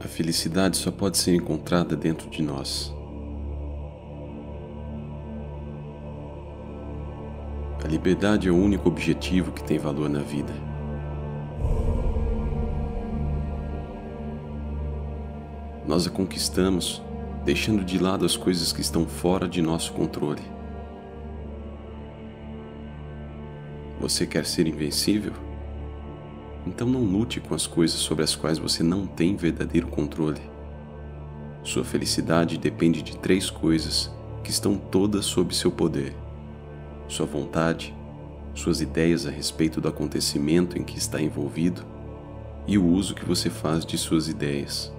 A felicidade só pode ser encontrada dentro de nós. A liberdade é o único objetivo que tem valor na vida. Nós a conquistamos, deixando de lado as coisas que estão fora de nosso controle. Você quer ser invencível? Então não lute com as coisas sobre as quais você não tem verdadeiro controle. Sua felicidade depende de 3 coisas que estão todas sob seu poder: sua vontade, suas ideias a respeito do acontecimento em que está envolvido e o uso que você faz de suas ideias.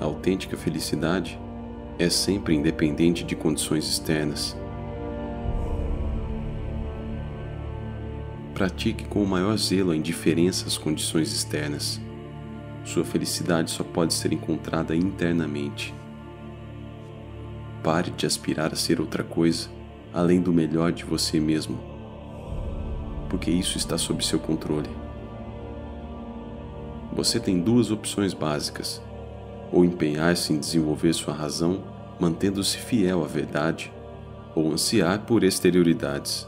A autêntica felicidade é sempre independente de condições externas. Pratique com o maior zelo a indiferença às condições externas. Sua felicidade só pode ser encontrada internamente. Pare de aspirar a ser outra coisa além do melhor de você mesmo, porque isso está sob seu controle. Você tem 2 opções básicas: ou empenhar-se em desenvolver sua razão, mantendo-se fiel à verdade, ou ansiar por exterioridades.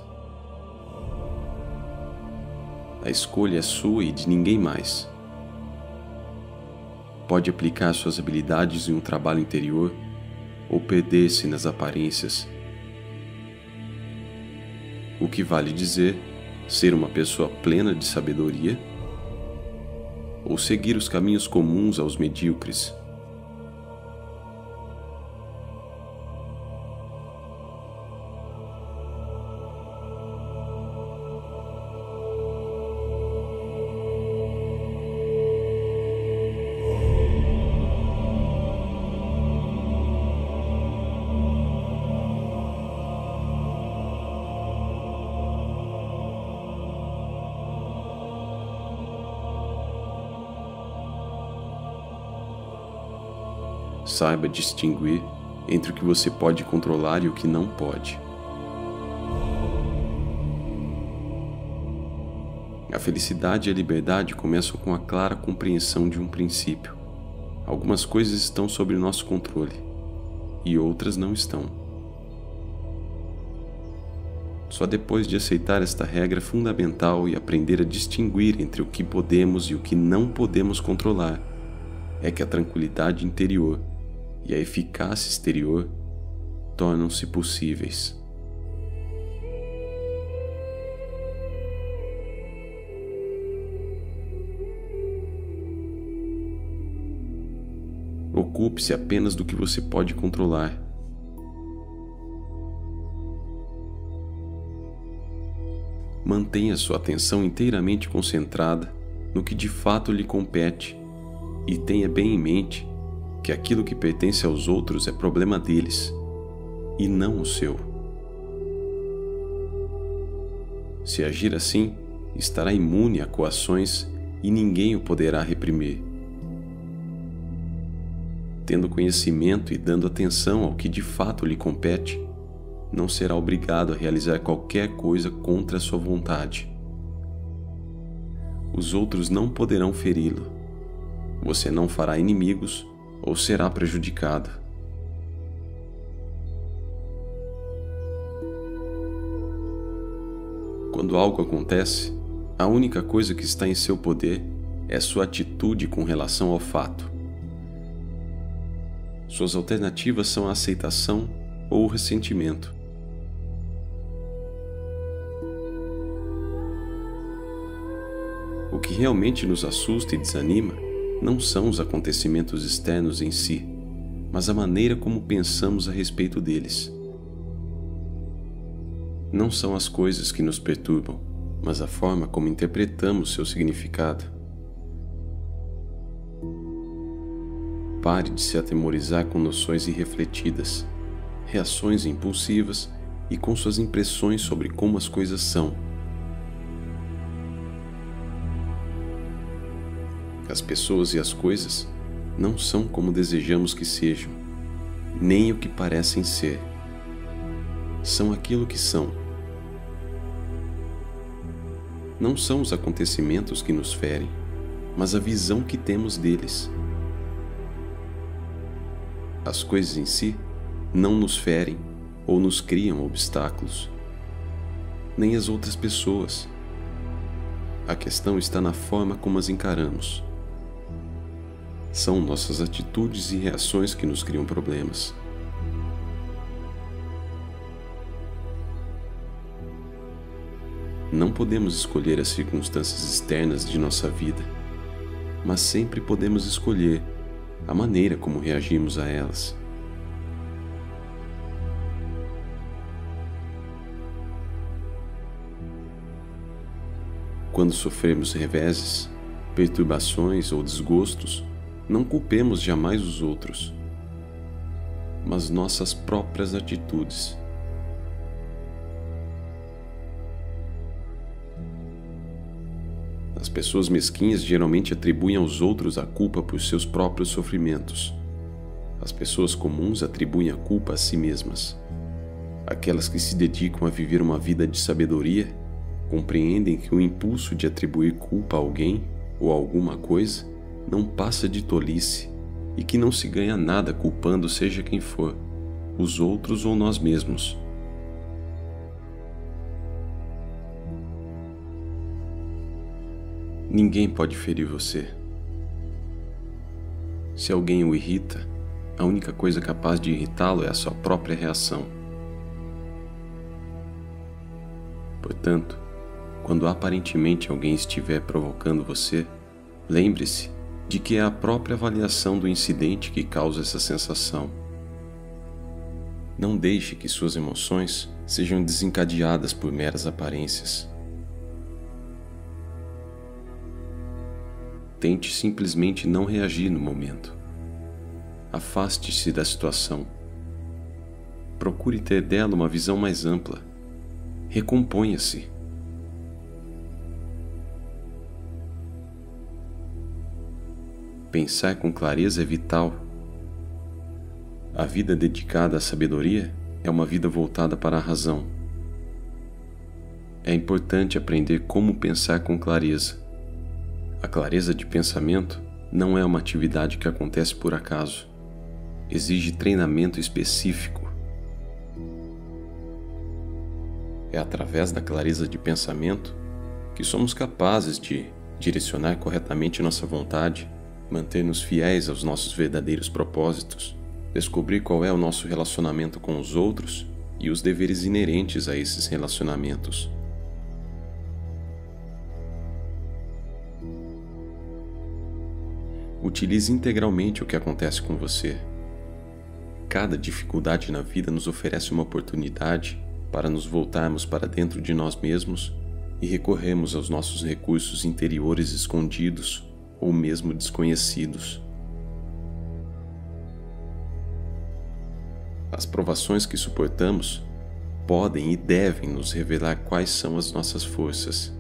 A escolha é sua e de ninguém mais. Pode aplicar suas habilidades em um trabalho interior, ou perder-se nas aparências. O que vale dizer, ser uma pessoa plena de sabedoria, ou seguir os caminhos comuns aos medíocres. Saiba distinguir entre o que você pode controlar e o que não pode. A felicidade e a liberdade começam com a clara compreensão de um princípio. Algumas coisas estão sob nosso controle e outras não estão. Só depois de aceitar esta regra fundamental e aprender a distinguir entre o que podemos e o que não podemos controlar, é que a tranquilidade interior e a eficácia exterior tornam-se possíveis. Ocupe-se apenas do que você pode controlar. Mantenha sua atenção inteiramente concentrada no que de fato lhe compete e tenha bem em mente que aquilo que pertence aos outros é problema deles, e não o seu. Se agir assim, estará imune a coações e ninguém o poderá reprimir. Tendo conhecimento e dando atenção ao que de fato lhe compete, não será obrigado a realizar qualquer coisa contra a sua vontade. Os outros não poderão feri-lo. Você não fará inimigos ou será prejudicado. Quando algo acontece, a única coisa que está em seu poder é sua atitude com relação ao fato. Suas alternativas são a aceitação ou o ressentimento. O que realmente nos assusta e desanima não são os acontecimentos externos em si, mas a maneira como pensamos a respeito deles. Não são as coisas que nos perturbam, mas a forma como interpretamos seu significado. Pare de se atemorizar com noções irrefletidas, reações impulsivas e com suas impressões sobre como as coisas são. As pessoas e as coisas não são como desejamos que sejam, nem o que parecem ser. São aquilo que são. Não são os acontecimentos que nos ferem, mas a visão que temos deles. As coisas em si não nos ferem ou nos criam obstáculos, nem as outras pessoas. A questão está na forma como as encaramos. São nossas atitudes e reações que nos criam problemas. Não podemos escolher as circunstâncias externas de nossa vida, mas sempre podemos escolher a maneira como reagimos a elas. Quando sofremos reveses, perturbações ou desgostos, não culpemos jamais os outros, mas nossas próprias atitudes. As pessoas mesquinhas geralmente atribuem aos outros a culpa por seus próprios sofrimentos. As pessoas comuns atribuem a culpa a si mesmas. Aquelas que se dedicam a viver uma vida de sabedoria compreendem que o impulso de atribuir culpa a alguém ou a alguma coisa não passa de tolice e que não se ganha nada culpando seja quem for, os outros ou nós mesmos. Ninguém pode ferir você. Se alguém o irrita, a única coisa capaz de irritá-lo é a sua própria reação. Portanto, quando aparentemente alguém estiver provocando você, lembre-se de que é a própria avaliação do incidente que causa essa sensação. Não deixe que suas emoções sejam desencadeadas por meras aparências. Tente simplesmente não reagir no momento. Afaste-se da situação. Procure ter dela uma visão mais ampla. Recomponha-se. Pensar com clareza é vital. A vida dedicada à sabedoria é uma vida voltada para a razão. É importante aprender como pensar com clareza. A clareza de pensamento não é uma atividade que acontece por acaso. Exige treinamento específico. É através da clareza de pensamento que somos capazes de direcionar corretamente nossa vontade, manter-nos fiéis aos nossos verdadeiros propósitos, descobrir qual é o nosso relacionamento com os outros e os deveres inerentes a esses relacionamentos. Utilize integralmente o que acontece com você. Cada dificuldade na vida nos oferece uma oportunidade para nos voltarmos para dentro de nós mesmos e recorrermos aos nossos recursos interiores escondidos ou mesmo desconhecidos. As provações que suportamos podem e devem nos revelar quais são as nossas forças.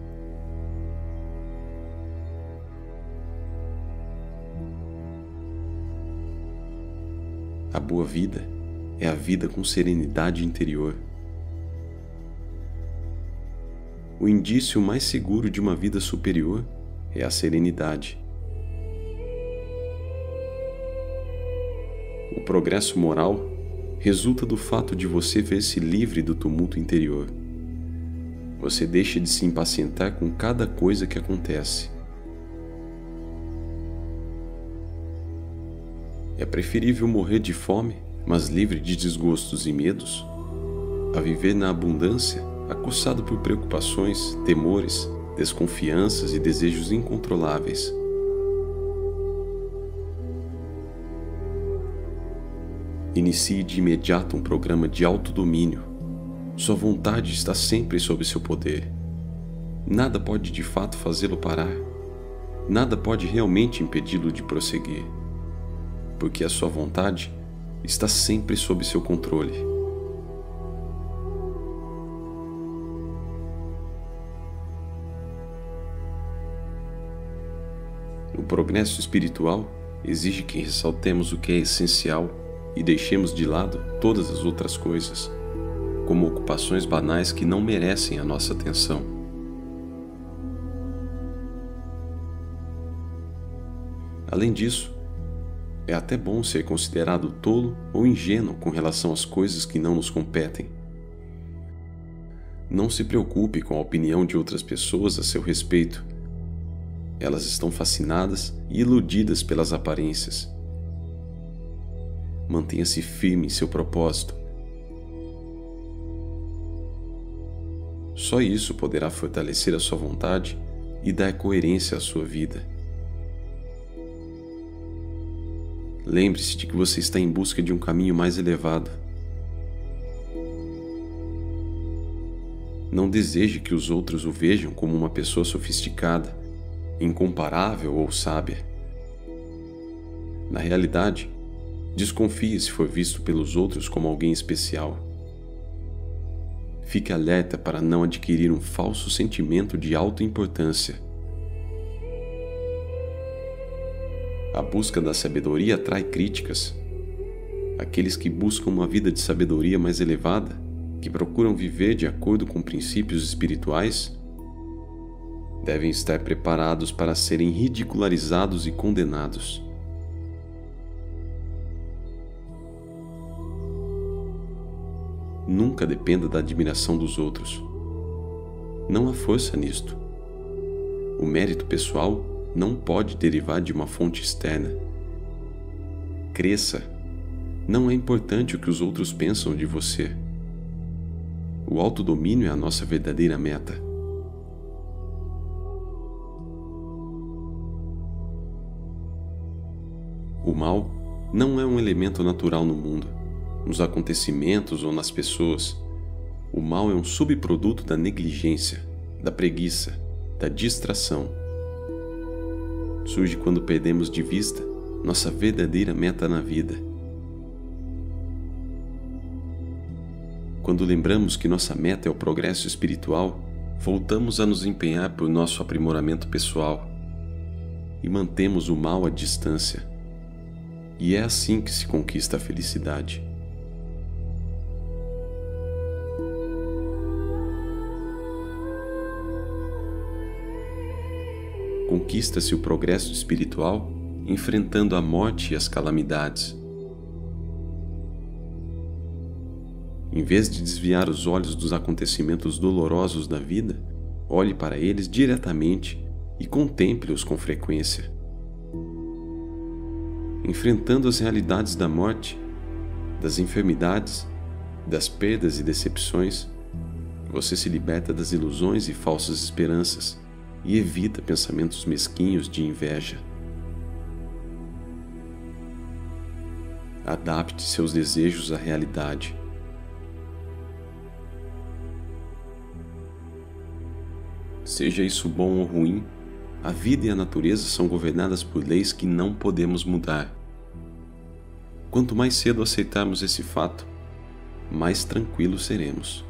A boa vida é a vida com serenidade interior. O indício mais seguro de uma vida superior é a serenidade. O progresso moral resulta do fato de você ver-se livre do tumulto interior. Você deixa de se impacientar com cada coisa que acontece. É preferível morrer de fome, mas livre de desgostos e medos, a viver na abundância, acossado por preocupações, temores, desconfianças e desejos incontroláveis. Inicie de imediato um programa de autodomínio. Sua vontade está sempre sob seu poder. Nada pode de fato fazê-lo parar. Nada pode realmente impedi-lo de prosseguir, porque a sua vontade está sempre sob seu controle. O progresso espiritual exige que ressaltemos o que é essencial e deixemos de lado todas as outras coisas, como ocupações banais que não merecem a nossa atenção. Além disso, é até bom ser considerado tolo ou ingênuo com relação às coisas que não nos competem. Não se preocupe com a opinião de outras pessoas a seu respeito. Elas estão fascinadas e iludidas pelas aparências. Mantenha-se firme em seu propósito. Só isso poderá fortalecer a sua vontade e dar coerência à sua vida. Lembre-se de que você está em busca de um caminho mais elevado. Não deseje que os outros o vejam como uma pessoa sofisticada, incomparável ou sábia. Na realidade, desconfie se for visto pelos outros como alguém especial. Fique alerta para não adquirir um falso sentimento de autoimportância. A busca da sabedoria atrai críticas. Aqueles que buscam uma vida de sabedoria mais elevada, que procuram viver de acordo com princípios espirituais, devem estar preparados para serem ridicularizados e condenados. Nunca dependa da admiração dos outros. Não há força nisto. O mérito pessoal não pode derivar de uma fonte externa. Cresça. Não é importante o que os outros pensam de você. O autodomínio é a nossa verdadeira meta. O mal não é um elemento natural no mundo, nos acontecimentos ou nas pessoas. O mal é um subproduto da negligência, da preguiça, da distração. Surge quando perdemos de vista nossa verdadeira meta na vida. Quando lembramos que nossa meta é o progresso espiritual, voltamos a nos empenhar por nosso aprimoramento pessoal e mantemos o mal à distância. E é assim que se conquista a felicidade. Conquista-se o progresso espiritual enfrentando a morte e as calamidades. Em vez de desviar os olhos dos acontecimentos dolorosos da vida, olhe para eles diretamente e contemple-os com frequência. Enfrentando as realidades da morte, das enfermidades, das perdas e decepções, você se liberta das ilusões e falsas esperanças e evita pensamentos mesquinhos de inveja. Adapte seus desejos à realidade. Seja isso bom ou ruim, a vida e a natureza são governadas por leis que não podemos mudar. Quanto mais cedo aceitarmos esse fato, mais tranquilos seremos.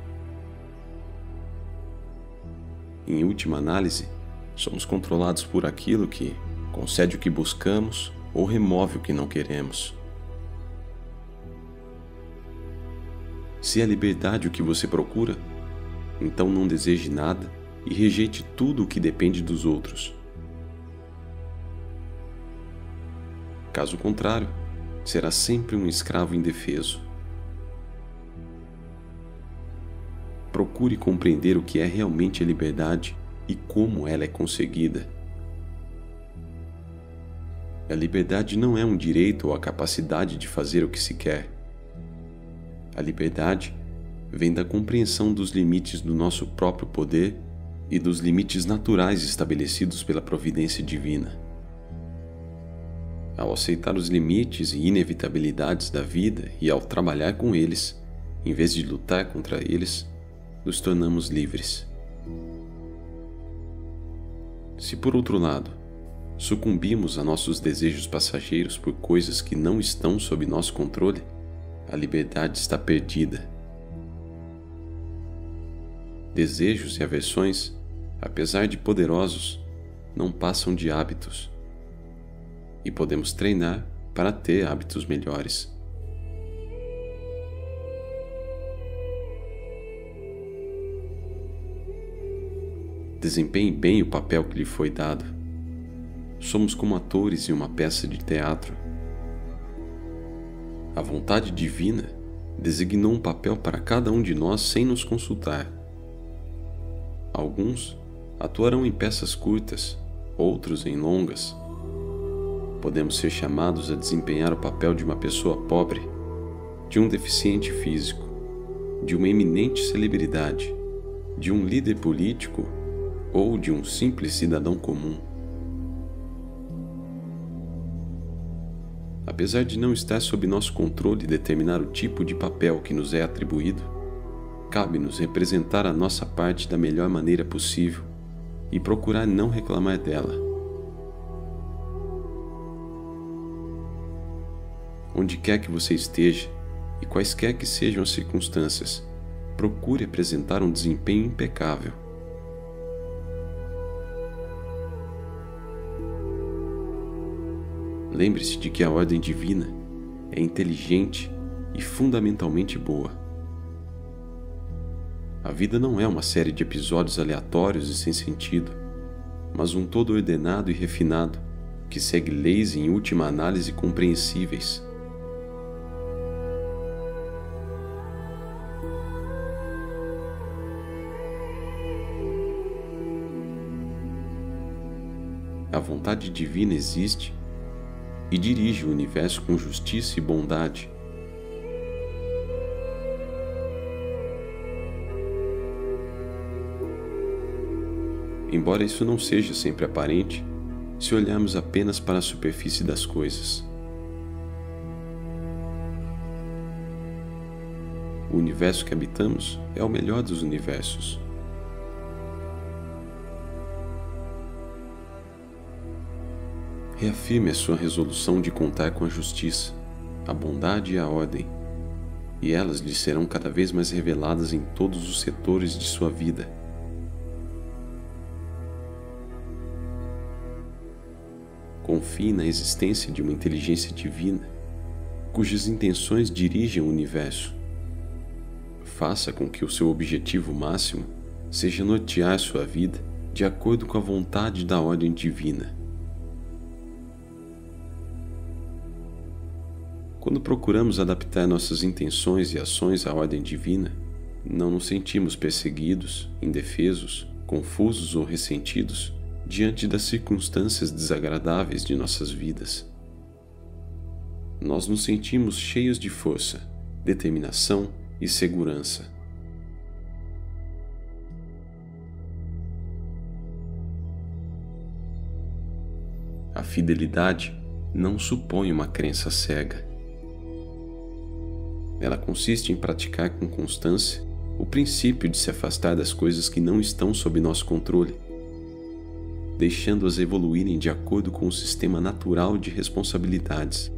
Em última análise, somos controlados por aquilo que concede o que buscamos ou remove o que não queremos. Se é a liberdade o que você procura, então não deseje nada e rejeite tudo o que depende dos outros. Caso contrário, será sempre um escravo indefeso. Procure compreender o que é realmente a liberdade e como ela é conseguida. A liberdade não é um direito ou a capacidade de fazer o que se quer. A liberdade vem da compreensão dos limites do nosso próprio poder e dos limites naturais estabelecidos pela providência divina. Ao aceitar os limites e inevitabilidades da vida e ao trabalhar com eles, em vez de lutar contra eles, nos tornamos livres. Se, por outro lado, sucumbimos a nossos desejos passageiros por coisas que não estão sob nosso controle, a liberdade está perdida. Desejos e aversões, apesar de poderosos, não passam de hábitos. E podemos treinar para ter hábitos melhores. Desempenhe bem o papel que lhe foi dado. somos como atores em uma peça de teatro. A vontade divina designou um papel para cada um de nós sem nos consultar. Alguns atuarão em peças curtas, outros em longas. Podemos ser chamados a desempenhar o papel de uma pessoa pobre, de um deficiente físico, de uma eminente celebridade, de um líder político ou de um simples cidadão comum. Apesar de não estar sob nosso controle determinar o tipo de papel que nos é atribuído, cabe-nos representar a nossa parte da melhor maneira possível e procurar não reclamar dela. Onde quer que você esteja e quaisquer que sejam as circunstâncias, procure apresentar um desempenho impecável. Lembre-se de que a ordem divina é inteligente e fundamentalmente boa. A vida não é uma série de episódios aleatórios e sem sentido, mas um todo ordenado e refinado que segue leis em última análise compreensíveis. A vontade divina existe e dirige o universo com justiça e bondade. Embora isso não seja sempre aparente, se olharmos apenas para a superfície das coisas. O universo que habitamos é o melhor dos universos. Reafirme a sua resolução de contar com a justiça, a bondade e a ordem, e elas lhe serão cada vez mais reveladas em todos os setores de sua vida. Confie na existência de uma inteligência divina, cujas intenções dirigem o universo. Faça com que o seu objetivo máximo seja nortear sua vida de acordo com a vontade da ordem divina. Quando procuramos adaptar nossas intenções e ações à ordem divina, não nos sentimos perseguidos, indefesos, confusos ou ressentidos diante das circunstâncias desagradáveis de nossas vidas. Nós nos sentimos cheios de força, determinação e segurança. A fidelidade não supõe uma crença cega. Ela consiste em praticar com constância o princípio de se afastar das coisas que não estão sob nosso controle, deixando-as evoluírem de acordo com o sistema natural de responsabilidades.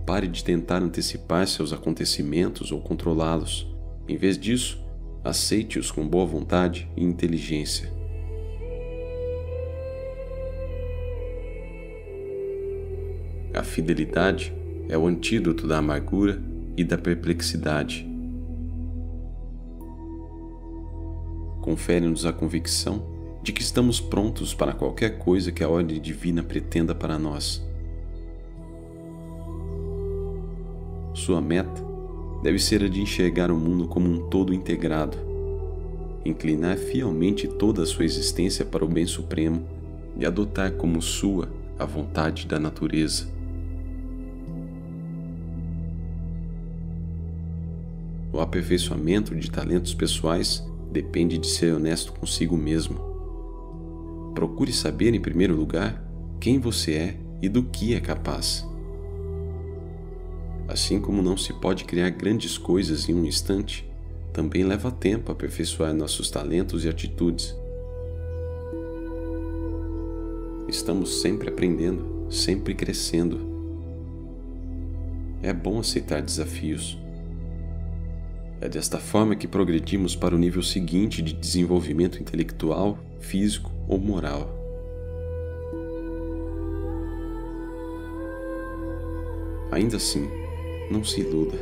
Pare de tentar antecipar seus acontecimentos ou controlá-los. Em vez disso, aceite-os com boa vontade e inteligência. A fidelidade é o antídoto da amargura e da perplexidade. Confere-nos a convicção de que estamos prontos para qualquer coisa que a ordem divina pretenda para nós. Sua meta deve ser a de enxergar o mundo como um todo integrado, inclinar fielmente toda a sua existência para o bem supremo e adotar como sua a vontade da natureza. O aperfeiçoamento de talentos pessoais depende de ser honesto consigo mesmo. Procure saber, em primeiro lugar, quem você é e do que é capaz. Assim como não se pode criar grandes coisas em um instante, também leva tempo aperfeiçoar nossos talentos e atitudes. Estamos sempre aprendendo, sempre crescendo. É bom aceitar desafios. É desta forma que progredimos para o nível seguinte de desenvolvimento intelectual, físico ou moral. Ainda assim, não se iluda.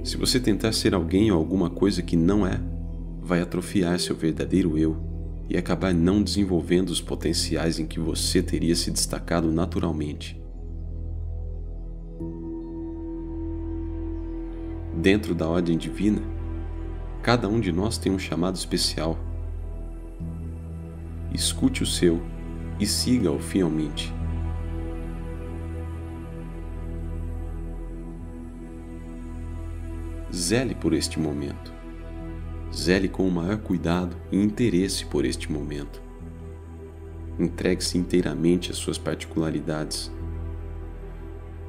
Se você tentar ser alguém ou alguma coisa que não é, vai atrofiar seu verdadeiro eu e acabar não desenvolvendo os potenciais em que você teria se destacado naturalmente. Dentro da ordem divina, cada um de nós tem um chamado especial. Escute o seu e siga-o fielmente. Zele por este momento. Zele com o maior cuidado e interesse por este momento. Entregue-se inteiramente às suas particularidades.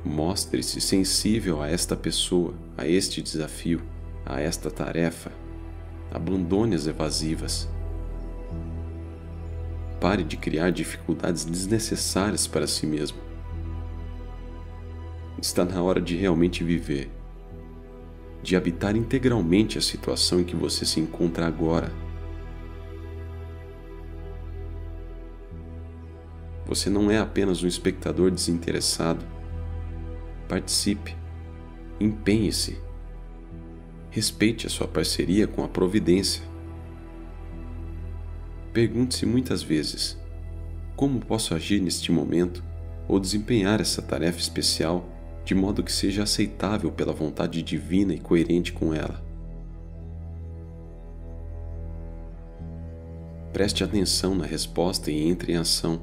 Mostre-se sensível a esta pessoa, a este desafio, a esta tarefa. Abandone as evasivas. Pare de criar dificuldades desnecessárias para si mesmo. Está na hora de realmente viver, de habitar integralmente a situação em que você se encontra agora. Você não é apenas um espectador desinteressado. Participe, empenhe-se, respeite a sua parceria com a providência. Pergunte-se muitas vezes: como posso agir neste momento ou desempenhar essa tarefa especial de modo que seja aceitável pela vontade divina e coerente com ela? Preste atenção na resposta e entre em ação.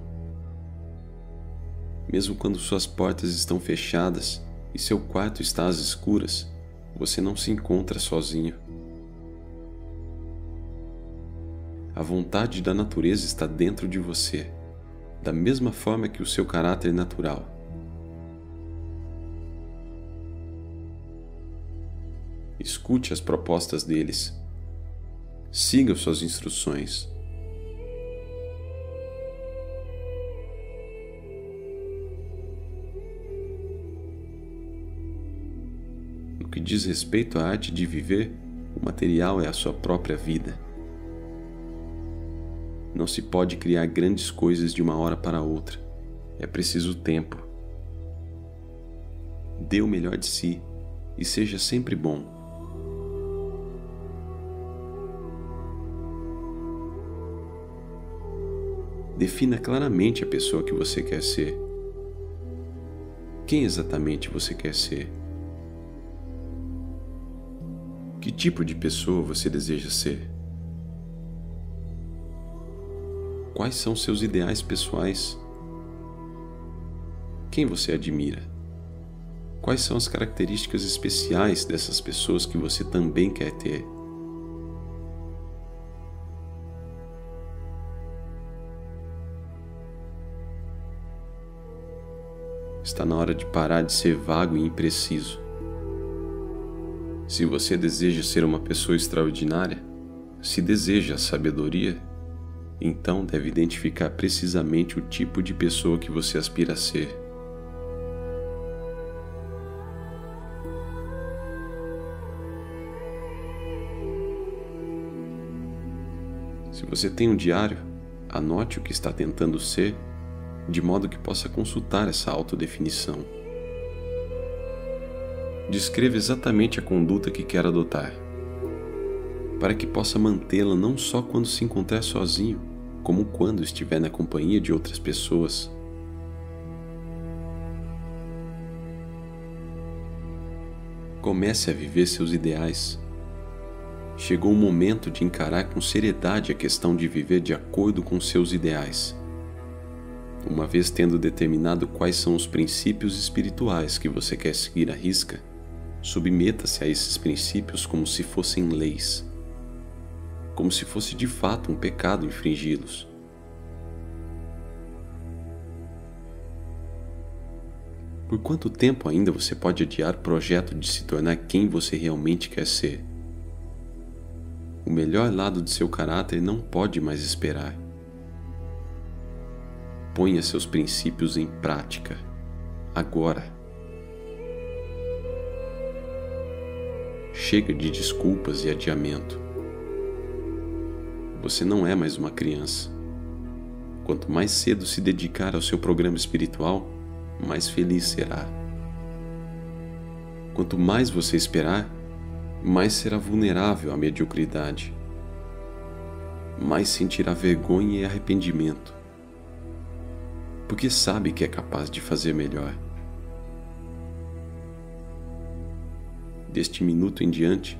Mesmo quando suas portas estão fechadas e seu quarto está às escuras, você não se encontra sozinho. A vontade da natureza está dentro de você, da mesma forma que o seu caráter natural. Escute as propostas deles. Siga suas instruções. No que diz respeito à arte de viver, o material é a sua própria vida. Não se pode criar grandes coisas de uma hora para outra. É preciso tempo. Dê o melhor de si e seja sempre bom. Defina claramente a pessoa que você quer ser. Quem exatamente você quer ser? Que tipo de pessoa você deseja ser? Quais são seus ideais pessoais? Quem você admira? Quais são as características especiais dessas pessoas que você também quer ter? Está na hora de parar de ser vago e impreciso. Se você deseja ser uma pessoa extraordinária, se deseja a sabedoria, então deve identificar precisamente o tipo de pessoa que você aspira a ser. Se você tem um diário, anote o que está tentando ser, de modo que possa consultar essa autodefinição. Descreva exatamente a conduta que quer adotar, para que possa mantê-la não só quando se encontrar sozinho, como quando estiver na companhia de outras pessoas. Comece a viver seus ideais. Chegou o momento de encarar com seriedade a questão de viver de acordo com seus ideais. Uma vez tendo determinado quais são os princípios espirituais que você quer seguir à risca, submeta-se a esses princípios como se fossem leis, como se fosse de fato um pecado infringi-los. Por quanto tempo ainda você pode adiar o projeto de se tornar quem você realmente quer ser? O melhor lado de seu caráter não pode mais esperar. Ponha seus princípios em prática, agora. Chega de desculpas e adiamento. Você não é mais uma criança. Quanto mais cedo se dedicar ao seu programa espiritual, mais feliz será. Quanto mais você esperar, mais será vulnerável à mediocridade. mais sentirá vergonha e arrependimento, porque sabe que é capaz de fazer melhor. Deste minuto em diante,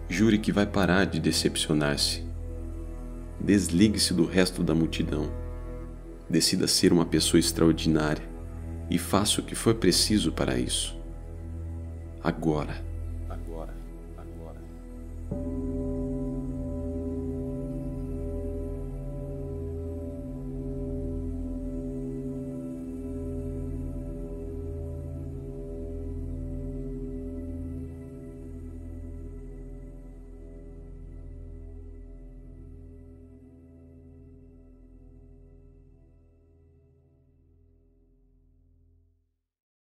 jure que vai parar de decepcionar-se. Desligue-se do resto da multidão. Decida ser uma pessoa extraordinária e faça o que for preciso para isso. Agora.